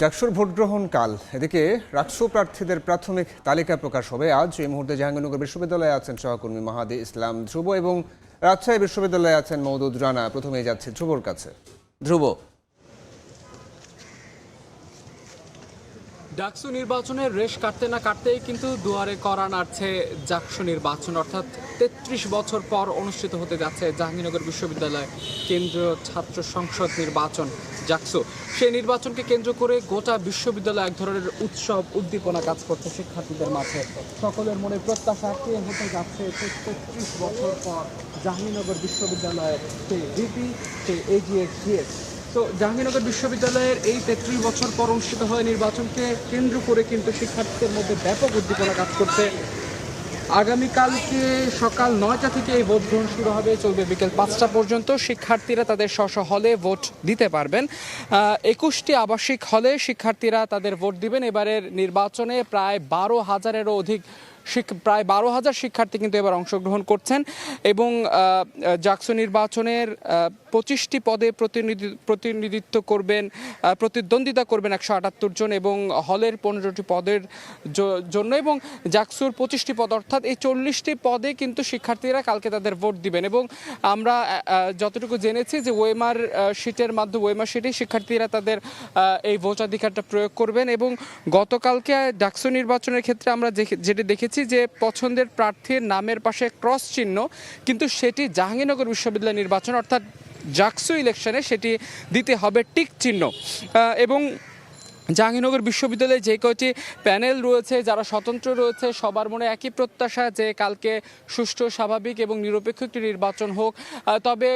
জাকসুর vote গ্রহণ কাল। এদিকে রাকসু প্রার্থীদের প্রাথমিক তালিকা প্রকাশ হবে আজ। এই মুহূর্তে জাহাঙ্গীরনগর বিশ্ববিদ্যালয়ে আছেন সহকর্মী মাহাদি ইসলাম ধ্রুব এবং রাজশাহী বিশ্ববিদ্যালয়ে আছেন মওদুদ রানা। প্রথমেই যাচ্ছে ধ্রুবর কাছে। ধ্রুব, ডাকসু নির্বাচনের রেশ কাটতে না কাটতেই কিন্তু দুয়ারে কড়া নাড়ছে জাকসু নির্বাচন, অর্থাৎ ৩৩ বছর পর অনুষ্ঠিত হতে যাচ্ছে জাহাঙ্গীরনগর বিশ্ববিদ্যালয় কেন্দ্রীয় ছাত্র সংসদ নির্বাচন জাকসু। সেই নির্বাচনকে কেন্দ্র করে গোটা বিশ্ববিদ্যালয় এক ধরনের উৎসব উদ্দীপনা কাজ করছে শিক্ষার্থীদের মাঝে। সকলের মনে প্রত্যাশা কে হতে যাচ্ছে ৩৩ বছর পর জাহাঙ্গীরনগর বিশ্ববিদ্যালয়ের সেই ভিপি, সেই এজিএস। তো জাহাঙ্গীরনগর বিশ্ববিদ্যালয়ের এই ৩৩ বছর পর অনুষ্ঠিত হওয়া নির্বাচনকে কেন্দ্র করে কিন্তু শিক্ষার্থীদের মধ্যে ব্যাপক উদ্দীপনা কাজ করছে। আগামীকালকে সকাল ৯টা থেকে এই ভোট গ্রহণ শুরু হবে, চলবে বিকেল ৫টা পর্যন্ত। শিক্ষার্থীরা তাদের স্ব হলে ভোট দিতে পারবেন। ২১টি আবাসিক হলে শিক্ষার্থীরা তাদের ভোট দিবেন। এবারের নির্বাচনে প্রায় ১২,০০০-এরও অধিক প্রায় ১২,০০০ শিক্ষার্থী কিন্তু এবার অংশগ্রহণ করছেন এবং জাকসু নির্বাচনের ২৫টি পদে প্রতিদ্বন্দ্বিতা করবেন ১৭৮ জন এবং হলের ১৫টি পদের জন্য এবং জাকসুর ২৫টি পদ অর্থাৎ এই ৪০টি পদে কিন্তু শিক্ষার্থীরা কালকে তাদের ভোট দিবেন। এবং আমরা যতটুকু জেনেছি যে ওয়েমার শিটেই শিক্ষার্থীরা তাদের এই ভোটাধিকারটা প্রয়োগ করবেন। এবং গতকালকে জাকসু নির্বাচনের ক্ষেত্রে আমরা যেটি দেখেছি যে পছন্দের প্রার্থীর নামের পাশে ক্রস চিহ্ন, কিন্তু সেটি জাহাঙ্গীরনগর বিশ্ববিদ্যালয় নির্বাচন অর্থাৎ জাকসু ইলেকশনে সেটি দিতে হবে টিক চিহ্ন। এবং জাহাঙ্গীরনগর বিশ্ববিদ্যালয়ে যে কয়টি প্যানেল রয়েছে, যারা স্বতন্ত্র রয়েছে, সবার মনে একই প্রত্যাশা যে কালকে সুষ্ঠু, স্বাভাবিক এবং নিরপেক্ষ একটি নির্বাচন হোক। তবে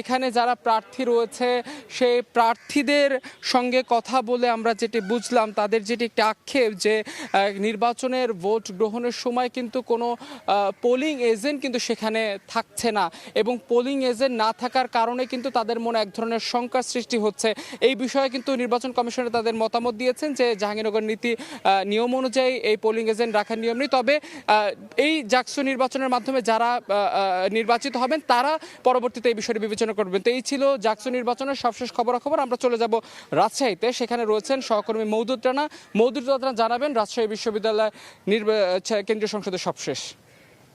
এখানে যারা প্রার্থী রয়েছে সেই প্রার্থীদের সঙ্গে কথা বলে আমরা যেটি বুঝলাম, তাদের যেটি একটি আক্ষেপ যে নির্বাচনের ভোট গ্রহণের সময় কিন্তু কোনো পোলিং এজেন্ট কিন্তু সেখানে থাকছে না এবং পোলিং এজেন্ট না থাকার কারণে কিন্তু তাদের মনে এক ধরনের শঙ্কার সৃষ্টি হচ্ছে। এই বিষয়ে কিন্তু নির্বাচন কমিশনের তাদের মতামত দিয়েছেন যে জাহাঙ্গীরনগর নিয়ম অনুযায়ী এই পোলিং এজেন্ট রাখার নিয়ম নেই। তবে এই জাকসু নির্বাচনের মাধ্যমে যারা নির্বাচিত হবেন তারা পরবর্তীতে এই বিষয়টি বিবেচনা করবেন। তো এই ছিল জাকসু নির্বাচনের সবশেষ খবরাখবর। আমরা চলে যাব রাজশাহীতে, সেখানে রয়েছেন সহকর্মী মওদুদ রানা। মওদুদ রানা জানাবেন রাজশাহী বিশ্ববিদ্যালয় কেন্দ্রীয় সংসদের সবশেষ।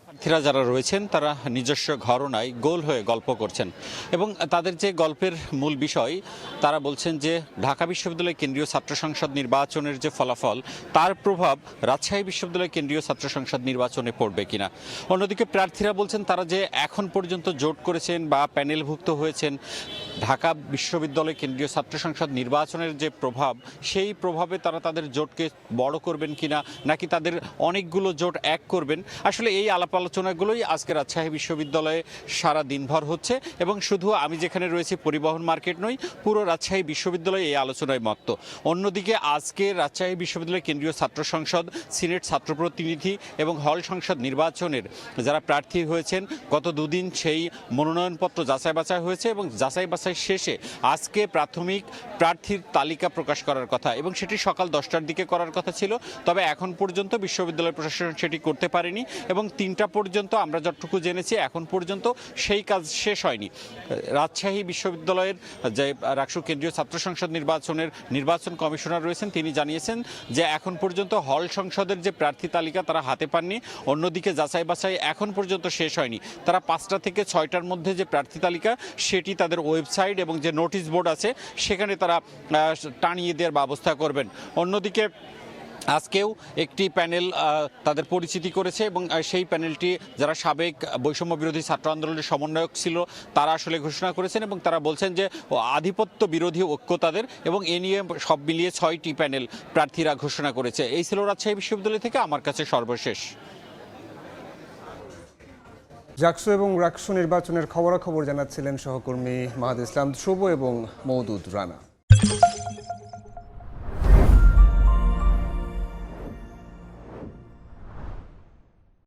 প্রার্থীরা যারা রয়েছেন তারা নিজস্ব ঘরনায় গোল হয়ে গল্প করছেন এবং তাদের যে গল্পের মূল বিষয়, তারা বলছেন যে ঢাকা বিশ্ববিদ্যালয় কেন্দ্রীয় ছাত্র সংসদ নির্বাচনের যে ফলাফল, তার প্রভাব রাজশাহী বিশ্ববিদ্যালয় কেন্দ্রীয় ছাত্র সংসদ নির্বাচনে পড়বে কিনা। অন্যদিকে প্রার্থীরা বলছেন তারা যে এখন পর্যন্ত জোট করেছেন বা প্যানেলভুক্ত হয়েছেন, ঢাকা বিশ্ববিদ্যালয় কেন্দ্রীয় ছাত্র সংসদ নির্বাচনের যে প্রভাব, সেই প্রভাবে তারা তাদের জোটকে বড় করবেন কিনা, নাকি তাদের অনেকগুলো জোট এক করবেন। আসলে এই আলাপ আলোচনাগুলোই আজকে রাজশাহী বিশ্ববিদ্যালয়ে সারা দিনভর হচ্ছে এবং শুধু আমি যেখানে রয়েছি পরিবহন মার্কেট নই, পুরো রাজশাহী বিশ্ববিদ্যালয় এই আলোচনায় মত্ত। অন্যদিকে আজকে রাজশাহী বিশ্ববিদ্যালয় কেন্দ্রীয় ছাত্র সংসদ, সিনেট ছাত্র প্রতিনিধি এবং হল সংসদ নির্বাচনের যারা প্রার্থী হয়েছেন, গত দুদিন সেই মনোনয়নপত্র যাচাই বাছাই হয়েছে এবং যাচাই বাছাই শেষে আজকে প্রাথমিক প্রার্থীর তালিকা প্রকাশ করার কথা এবং সেটি সকাল 10টার দিকে করার কথা ছিল। তবে এখন পর্যন্ত বিশ্ববিদ্যালয় প্রশাসন সেটি করতে পারেনি এবং 3টা পর্যন্ত আমরা যতটুকু জেনেছি এখন পর্যন্ত সেই কাজ শেষ হয়নি। রাজশাহী বিশ্ববিদ্যালয়ের যে রাকসু কেন্দ্রীয় ছাত্র সংসদ নির্বাচনের নির্বাচন কমিশনার রয়েছেন, তিনি জানিয়েছেন যে এখন পর্যন্ত হল সংসদের যে প্রার্থী তালিকা তারা হাতে পাননি। অন্যদিকে যাচাই বাছাই এখন পর্যন্ত শেষ হয়নি। তারা 5টা থেকে 6টার মধ্যে যে প্রার্থী তালিকা, সেটি তাদের ওয়েবসাইট এবং যে নোটিশ বোর্ড আছে সেখানে তারা টানিয়ে দেওয়ার ব্যবস্থা করবেন। অন্যদিকে আজকেও একটি প্যানেল তাদের পরিচিতি করেছে এবং সেই প্যানেলটি যারা সাবেক বৈষম্য বিরোধী ছাত্র আন্দোলনের সমন্বয়ক ছিল তারা আসলে ঘোষণা করেছেন এবং তারা বলছেন যে আধিপত্য বিরোধী ঐক্য তাদের, এবং এ নিয়ে সব মিলিয়ে 6টি প্যানেল প্রার্থীরা ঘোষণা করেছে। এই ছিল রাজশাহী বিশ্ববিদ্যালয় থেকে আমার কাছে সর্বশেষ। জাকসু এবং রাকসু নির্বাচনের খবরাখবর জানাচ্ছিলেন সহকর্মী মাহাদি ইসলাম ধ্রুব এবং মওদুদ রানা।